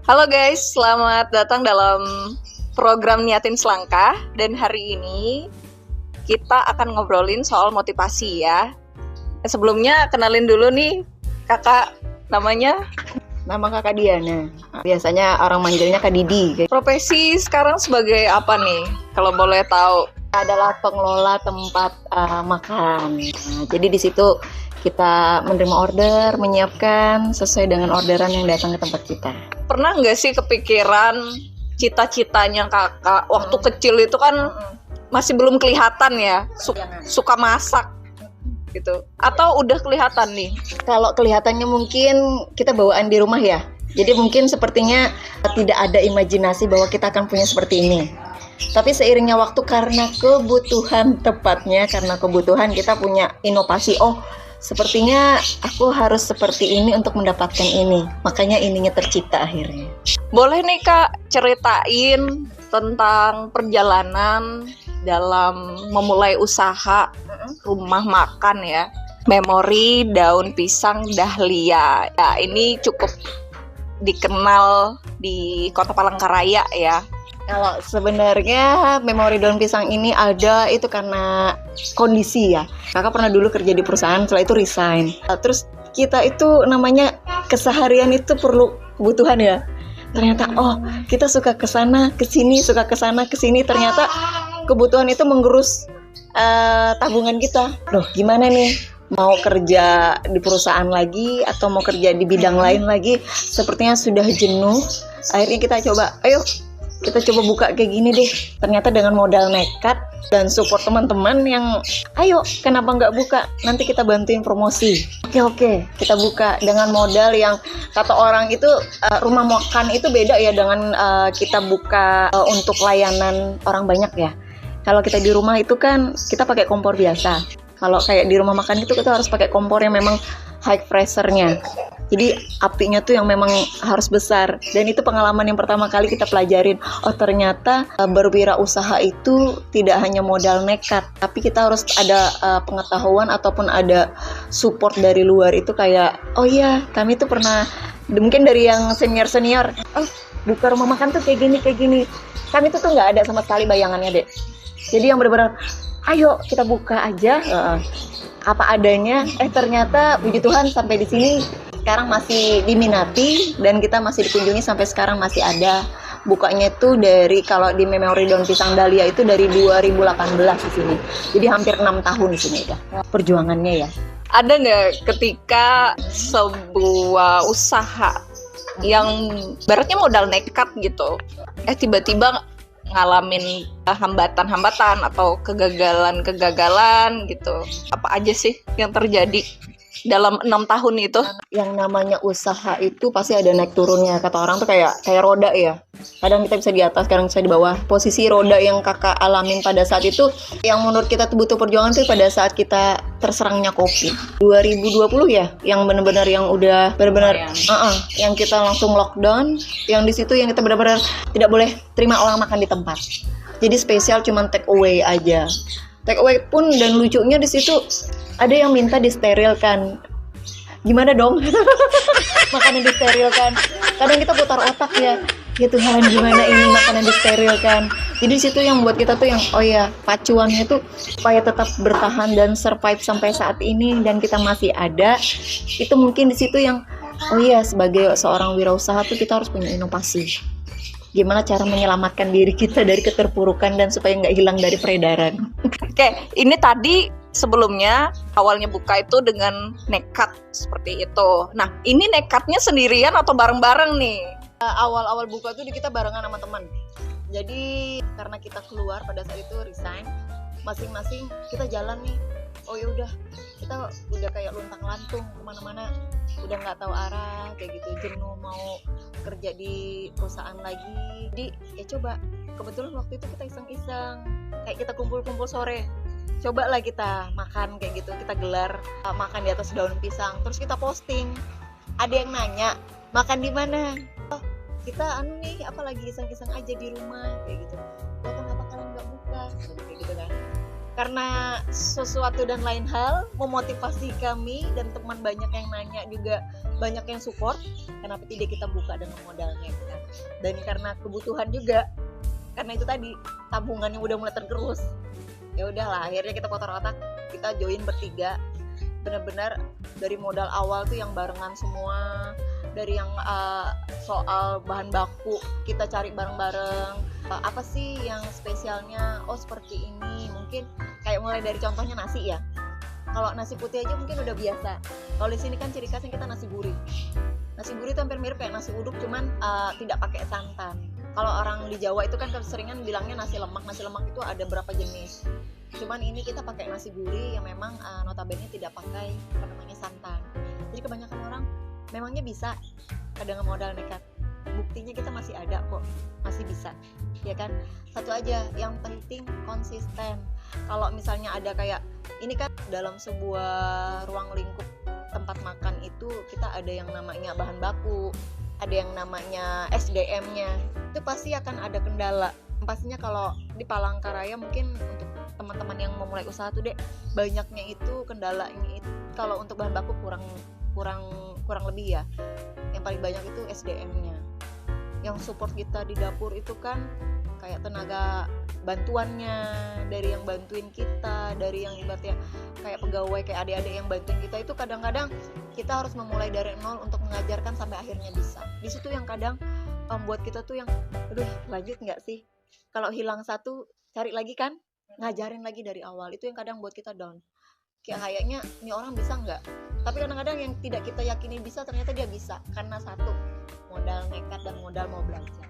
Halo guys, selamat datang dalam program Niatin Selangkah. Dan hari ini kita akan ngobrolin soal motivasi ya. Sebelumnya kenalin dulu nih kakak, namanya? Nama kakak Diana. Biasanya orang manggilnya Kak Didi. Profesi sekarang sebagai apa nih, kalau boleh tahu? Adalah pengelola tempat makan. Nah, jadi di situ kita menerima order, menyiapkan sesuai dengan orderan yang datang ke tempat kita. Pernah nggak sih kepikiran cita-citanya kakak waktu kecil itu kan masih belum kelihatan ya, suka masak gitu, atau udah kelihatan nih? Kalau kelihatannya mungkin kita bawaan di rumah ya. Jadi mungkin sepertinya tidak ada imajinasi bahwa kita akan punya seperti ini. Tapi seiringnya waktu karena kebutuhan, tepatnya karena kebutuhan, kita punya inovasi. Oh, sepertinya aku harus seperti ini untuk mendapatkan ini. Makanya ininya tercipta akhirnya. Boleh nih kak ceritain tentang perjalanan dalam memulai usaha rumah makan ya, Memori Daun Pisang Dahlia. Ya, ini cukup dikenal di Kota Palangkaraya ya. Kalau sebenarnya Memori Daun Pisang ini ada itu karena kondisi ya. Kakak pernah dulu kerja di perusahaan, setelah itu resign. Terus kita itu namanya keseharian itu perlu kebutuhan ya. Ternyata kita suka kesana kesini, suka kesana kesini. Ternyata kebutuhan itu menggerus tabungan kita. Loh, gimana nih? Mau kerja di perusahaan lagi atau mau kerja di bidang lain lagi? Sepertinya sudah jenuh. Akhirnya kita coba, kita coba buka kayak gini deh. Ternyata dengan modal nekat dan support teman-teman yang ayo kenapa nggak buka, nanti kita bantuin promosi. Oke, kita buka dengan modal yang kata orang itu rumah makan itu beda ya dengan kita buka untuk layanan orang banyak ya. Kalau kita di rumah itu kan kita pakai kompor biasa. Kalau kayak di rumah makan itu kita harus pakai kompor yang memang high pressure-nya. Jadi apinya tuh yang memang harus besar. Dan itu pengalaman yang pertama kali kita pelajarin. Oh, ternyata berwirausaha itu tidak hanya modal nekat, tapi kita harus ada pengetahuan ataupun ada support dari luar. Itu kayak, oh iya, kami tuh pernah, mungkin dari yang senior-senior, buka rumah makan tuh kayak gini. Kami tuh nggak ada sama sekali bayangannya, Dek. Jadi yang benar-benar, ayo kita buka aja apa adanya. Ternyata puji Tuhan sampai di sini sekarang masih diminati dan kita masih dikunjungi sampai sekarang masih ada. Bukanya itu dari, kalau di Memori Daun Pisang Dahlia itu dari 2018 di sini. Jadi hampir 6 tahun di sini udah perjuangannya ya. Ada nggak ketika sebuah usaha yang baratnya modal nekat gitu, tiba-tiba ngalamin hambatan-hambatan atau kegagalan gitu? Apa aja sih yang terjadi dalam 6 tahun itu? Yang namanya usaha itu pasti ada naik turunnya. Kata orang tuh kayak roda ya. Kadang kita bisa di atas, kadang bisa di bawah. Posisi roda yang kakak alamin pada saat itu, yang menurut kita tuh butuh perjuangan tuh pada saat kita terserangnya COVID 2020 ya, yang benar-benar yang udah benar-benar yang kita langsung lockdown, yang di situ yang kita benar-benar tidak boleh terima orang makan di tempat. Jadi spesial cuman take away aja. Take away pun, dan lucunya di situ ada yang minta disterilkan. Gimana dong? Makanan disterilkan. Kadang kita putar otak ya. Ya Tuhan, gimana ini makanan disterilkan? Jadi di situ yang buat kita tuh yang pacuannya tuh supaya tetap bertahan dan survive sampai saat ini dan kita masih ada. Itu mungkin di situ yang sebagai seorang wirausaha tuh kita harus punya inovasi. Gimana cara menyelamatkan diri kita dari keterpurukan dan supaya nggak hilang dari peredaran. Oke, ini tadi sebelumnya awalnya buka itu dengan nekat seperti itu. Nah, ini nekatnya sendirian atau bareng-bareng nih? Awal-awal buka tuh kita barengan sama teman. Jadi karena kita keluar pada saat itu resign, masing-masing kita jalan nih. Oh ya udah, kita udah kayak luntang-lantung kemana-mana, udah nggak tahu arah kayak gitu, jenuh mau kerja di perusahaan lagi. Jadi ya coba, kebetulan waktu itu kita iseng-iseng, kayak kita kumpul-kumpul sore, cobalah kita makan kayak gitu, kita gelar makan di atas daun pisang, terus kita posting. Ada yang nanya, makan di mana? Kita nih apalagi iseng-iseng aja di rumah kayak gitu. Kenapa kalian nggak buka? Kayak gitu kan. karena sesuatu dan lain hal memotivasi kami dan teman banyak yang nanya juga, banyak yang support, kenapa tidak kita buka dengan modal nekat. Dan karena kebutuhan juga, karena itu tadi tabungannya udah mulai tergerus, ya udahlah akhirnya kita putar otak, kita join bertiga. Benar-benar dari modal awal tuh yang barengan semua, dari yang soal bahan baku kita cari bareng-bareng, apa sih yang spesialnya, oh seperti ini, mungkin kayak mulai dari contohnya nasi ya. Kalau nasi putih aja mungkin udah biasa, kalau di sini kan ciri khasnya kita nasi gurih. Nasi gurih itu hampir mirip kayak nasi uduk, cuman tidak pakai santan. Kalau orang di Jawa itu kan keseringan bilangnya nasi lemak. Nasi lemak itu ada berapa jenis, cuman ini kita pakai nasi gurih yang memang notabene tidak pakai santan. Jadi kebanyakan orang memangnya bisa dengan modal nekat, buktinya kita masih ada kok, masih bisa, ya kan. Satu aja yang penting konsisten. Kalau misalnya ada kayak ini kan dalam sebuah ruang lingkup tempat makan itu kita ada yang namanya bahan baku, ada yang namanya SDM-nya, itu pasti akan ada kendala. Pastinya kalau di Palangkaraya mungkin untuk teman-teman yang mau mulai usaha tuh banyaknya itu kendalanya itu kalau untuk bahan baku kurang lebih ya. Yang paling banyak itu SDM-nya. Yang support kita di dapur itu kan kayak tenaga bantuannya, dari yang bantuin kita, dari yang ibaratnya kayak pegawai, kayak adik-adik yang bantuin kita, itu kadang-kadang kita harus memulai dari nol untuk mengajarkan sampai akhirnya bisa. Di situ yang kadang buat kita tuh yang aduh lanjut nggak sih, kalau hilang satu cari lagi kan, ngajarin lagi dari awal. Itu yang kadang buat kita down, kayaknya ini orang bisa nggak. Tapi kadang-kadang yang tidak kita yakini bisa, ternyata dia bisa, karena satu, modal nekat dan modal mau belajar.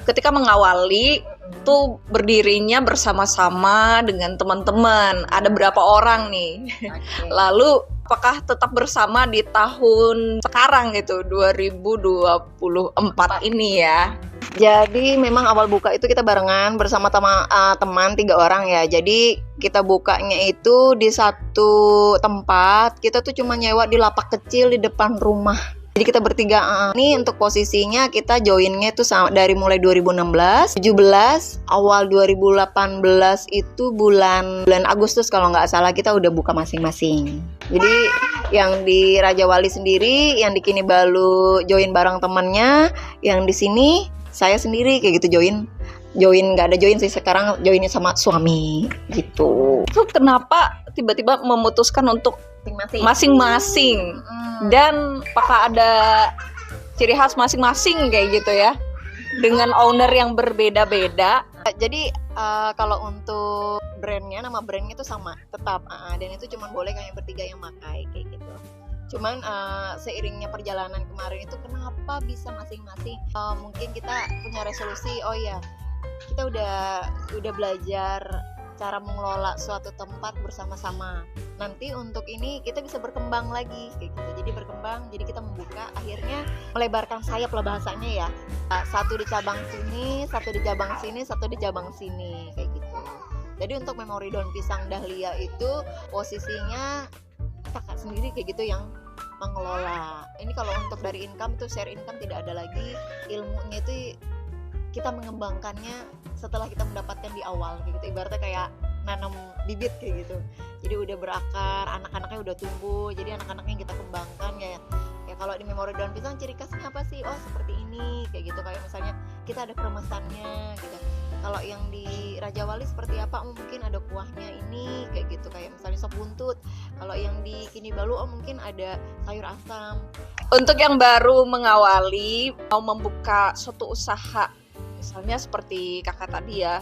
Ketika mengawali tuh berdirinya bersama-sama dengan teman-teman, ada berapa orang nih? Okay. Lalu apakah tetap bersama di tahun sekarang gitu, 2024 ini ya? Jadi memang awal buka itu kita barengan bersama teman 3 orang ya. Jadi kita bukanya itu di satu tempat, kita tuh cuma nyewa di lapak kecil di depan rumah. Jadi kita bertiga. Ini untuk posisinya kita joinnya itu dari mulai 2016, 17, awal 2018 itu bulan Agustus kalau nggak salah kita udah buka masing-masing. Jadi yang di Raja Wali sendiri, yang di Kinibalu join bareng temannya, yang di sini saya sendiri kayak gitu join nggak ada join sih, sekarang joinnya sama suami gitu. Itu kenapa tiba-tiba memutuskan untuk masing-masing? Dan apakah ada ciri khas masing-masing kayak gitu ya, dengan owner yang berbeda-beda? Jadi kalau untuk nama brandnya itu sama tetap, dan itu cuma boleh kalian bertiga yang pakai kayak gitu. Cuman seiringnya perjalanan kemarin itu kenapa bisa masing-masing, mungkin kita punya resolusi, oh ya kita udah belajar cara mengelola suatu tempat bersama-sama. Nanti untuk ini kita bisa berkembang lagi kayak gitu. Jadi berkembang, jadi kita membuka, akhirnya melebarkan sayap lah bahasanya ya. Satu di cabang sini, satu di cabang sini, satu di cabang sini kayak gitu. Jadi untuk Memori Daun Pisang Dahlia itu posisinya kakak sendiri kayak gitu yang mengelola. Ini kalau untuk dari income tuh share income tidak ada lagi. Ilmunya itu kita mengembangkannya setelah kita mendapatkan di awal kayak gitu. Ibaratnya kayak nanam bibit kayak gitu. Jadi udah berakar, anak-anaknya udah tumbuh. Jadi anak-anaknya kita kembangkan ya kalau di Memori Daun Pisang ciri khasnya apa sih? Oh seperti ini kayak gitu. Kayak misalnya kita ada kremesannya gitu. Kalau yang di Raja Wali seperti apa? Mungkin ada kuahnya ini kayak gitu. Kayak misalnya sop buntut. Kalau yang di Kinibalu mungkin ada sayur asam. Untuk yang baru mengawali mau membuka suatu usaha, misalnya seperti kakak tadi ya,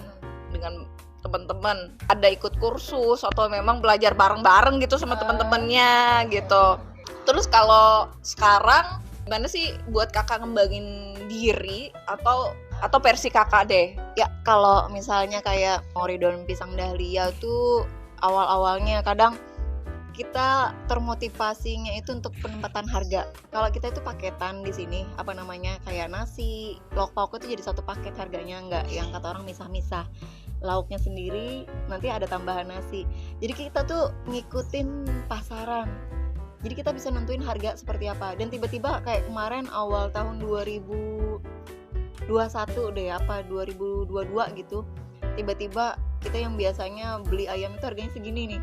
dengan teman-teman, ada ikut kursus atau memang belajar bareng-bareng gitu sama teman-temannya gitu. Terus kalau sekarang gimana sih buat kakak ngembangin diri atau versi kakak deh? Ya kalau misalnya kayak Memori Daun Pisang Dahlia tuh awal-awalnya kadang kita termotivasinya itu untuk penempatan harga. Kalau kita itu paketan di sini, kayak nasi, lauk pauk itu jadi satu paket harganya, nggak yang kata orang misah-misah. Lauknya sendiri, nanti ada tambahan nasi. Jadi kita tuh ngikutin pasaran. Jadi kita bisa nentuin harga seperti apa. Dan tiba-tiba kayak kemarin awal tahun 2021 2022 gitu, tiba-tiba kita yang biasanya beli ayam itu harganya segini nih,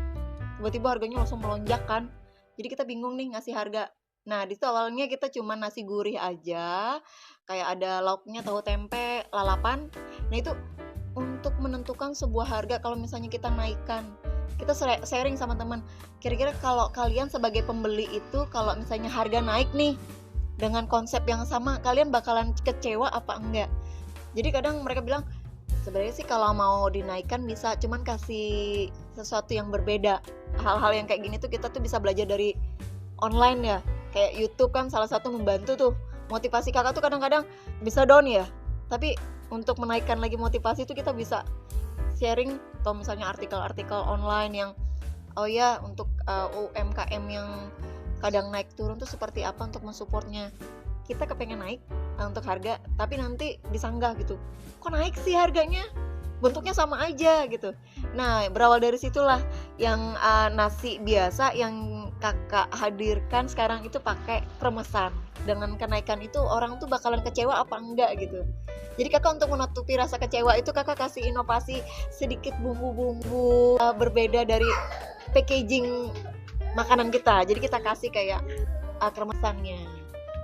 tiba-tiba harganya langsung melonjak kan. Jadi kita bingung nih ngasih harga. Nah, di situ awalnya kita cuma nasi gurih aja, kayak ada lauknya tahu tempe, lalapan. Nah, itu untuk menentukan sebuah harga kalau misalnya kita naikkan. Kita sharing sama teman. Kira-kira kalau kalian sebagai pembeli itu kalau misalnya harga naik nih dengan konsep yang sama, kalian bakalan kecewa apa enggak? Jadi kadang mereka bilang, sebenarnya sih kalau mau dinaikkan bisa, cuman kasih sesuatu yang berbeda. Hal-hal yang kayak gini tuh kita tuh bisa belajar dari online ya. Kayak YouTube kan salah satu membantu tuh. Motivasi kakak tuh kadang-kadang bisa down ya. Tapi untuk menaikkan lagi motivasi tuh kita bisa sharing atau misalnya artikel-artikel online yang oh ya untuk UMKM yang kadang naik turun tuh seperti apa untuk mensupportnya. Kita kepengen naik untuk harga, tapi nanti disanggah gitu, kok naik sih harganya, bentuknya sama aja gitu. Nah, berawal dari situlah yang nasi biasa yang kakak hadirkan sekarang itu pakai kremesan. Dengan kenaikan itu orang tuh bakalan kecewa apa enggak gitu. Jadi kakak untuk menutupi rasa kecewa itu kakak kasih inovasi sedikit bumbu-bumbu berbeda dari packaging makanan kita. Jadi kita kasih kayak kremesannya.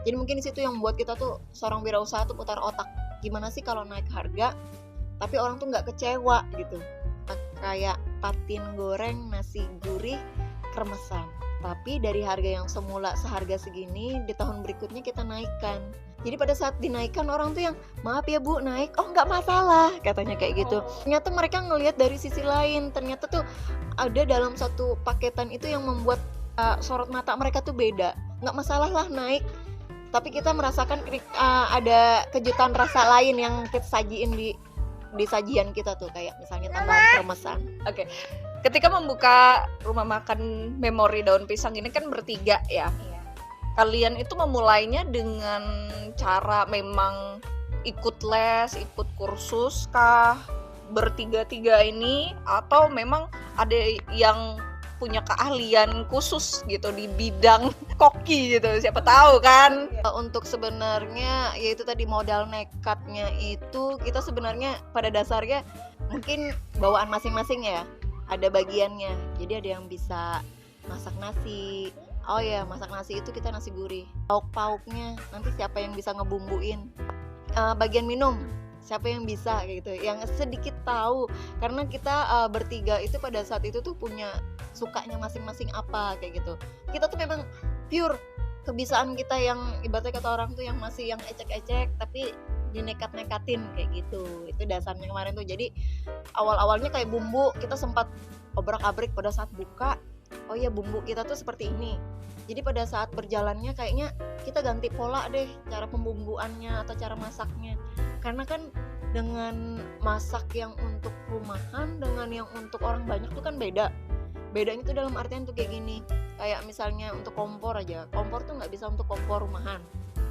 Jadi mungkin di situ yang membuat kita tuh seorang wirausaha tuh putar otak. Gimana sih kalau naik harga tapi orang tuh nggak kecewa gitu. Kayak patin goreng, nasi gurih, kremesan. Tapi dari harga yang semula seharga segini, di tahun berikutnya kita naikkan. Jadi pada saat dinaikkan orang tuh yang, maaf ya bu naik, oh nggak masalah katanya kayak gitu. Ternyata mereka ngelihat dari sisi lain, ternyata tuh ada dalam satu paketan itu yang membuat sorot mata mereka tuh beda. Nggak masalah lah naik, tapi kita merasakan ada kejutan rasa lain yang kita sajiin di sajian kita tuh, kayak misalnya tambahan kremesan. Oke. Ketika membuka rumah makan Memori Daun Pisang ini kan bertiga ya. Iya. Kalian itu memulainya dengan cara memang ikut les, ikut kursus kah? Bertiga-tiga ini atau memang ada yang punya keahlian khusus gitu di bidang koki gitu, siapa tahu kan. Untuk sebenarnya yaitu tadi modal nekatnya itu kita sebenarnya pada dasarnya mungkin bawaan masing-masing ya, ada bagiannya. Jadi ada yang bisa masak nasi, oh ya masak nasi itu kita nasi gurih, pauk-pauknya nanti siapa yang bisa ngebumbuin, bagian minum siapa yang bisa kayak gitu, yang sedikit tahu, karena kita bertiga itu pada saat itu tuh punya sukanya masing-masing apa kayak gitu. Kita tuh memang pure kebiasaan kita yang ibaratnya kata orang tuh yang masih yang ecek-ecek tapi dinekat-nekatin kayak gitu. Itu dasarnya kemarin tuh. Jadi awal-awalnya kayak bumbu kita sempat obrak-abrik pada saat buka, oh ya bumbu kita tuh seperti ini. Jadi pada saat berjalannya kayaknya kita ganti pola deh cara pembumbuannya atau cara masaknya. Karena kan dengan masak yang untuk rumahan dengan yang untuk orang banyak tuh kan beda. Bedanya tuh dalam artian tuh kayak gini. Kayak misalnya untuk kompor aja. Kompor tuh nggak bisa untuk kompor rumahan.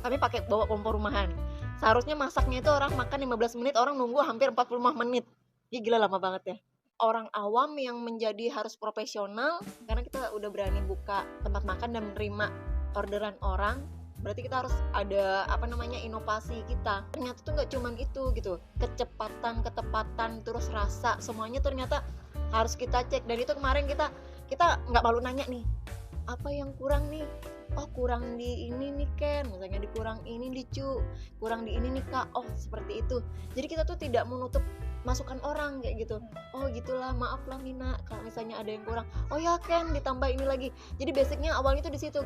Kami pakai bawa kompor rumahan. Seharusnya masaknya itu orang makan 15 menit, orang nunggu hampir 45 menit. Ih gila lama banget ya. Orang awam yang menjadi harus profesional karena kita udah berani buka tempat makan dan menerima orderan orang, berarti kita harus ada inovasi kita. Ternyata tuh nggak cuman itu gitu, kecepatan, ketepatan, terus rasa, semuanya ternyata harus kita cek. Dan itu kemarin kita nggak malu nanya nih, apa yang kurang nih? Oh kurang di ini nih Ken, misalnya dikurang ini nih Cu, kurang di ini nih Kak, oh seperti itu. Jadi kita tuh tidak menutup masukan orang kayak gitu. Oh gitulah, maaf lah Mina kalau misalnya ada yang kurang. Oh ya Ken, ditambah ini lagi. Jadi basicnya awalnya tuh di situ.